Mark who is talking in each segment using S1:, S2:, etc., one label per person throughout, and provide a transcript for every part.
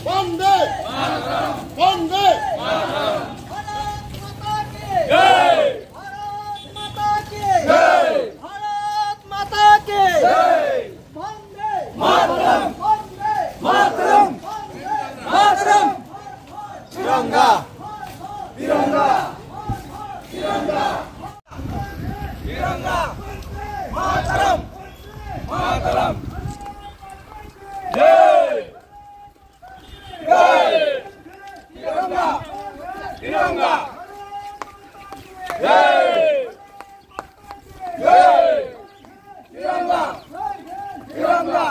S1: বন্দে বন্দে ভারত মাতা কে বন্দে মাতরম বন্দে মাতরম মাতরম তিরঙ্গা তিরঙ্গা তিরঙ্গা তিরঙ্গা মাতরম মাতরম জয় জয় তিরঙ্গা তিরঙ্গা জয় জয় তিরঙ্গা তিরঙ্গা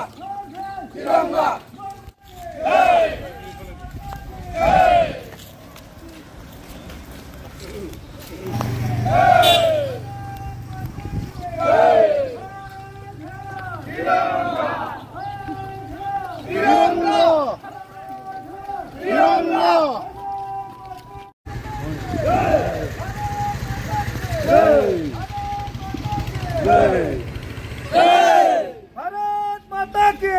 S1: তিরঙ্গা জয় জয় भारत माता की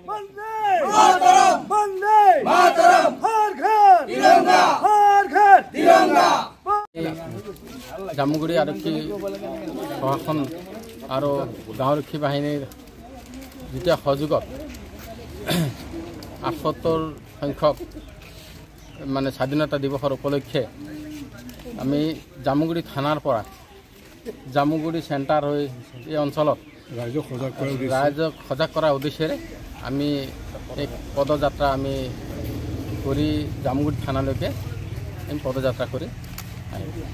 S1: वंदे मातरम वंदे मातरम हर घर तिरंगा हर घर तिरंगा
S2: জামুগুৰি আৰক্ষী প্ৰশাসন আৰু গাঁওৰক্ষী বাহিনীৰ যেতিয়া সহযোগত ৭৮ সংখ্যক মানে স্বাধীনতা দিৱসৰ উপলক্ষে আমি জামুগুৰি থানাৰ পৰা জামুগুৰি চেণ্টাৰ হৈ এই অঞ্চলত ৰাইজক সজাগ কৰাৰ উদ্দেশ্যেৰে আমি এক পদযাত্ৰা আমি কৰি জামুগুৰি থানালৈকে আমি পদযাত্ৰা কৰি আহিলোঁ।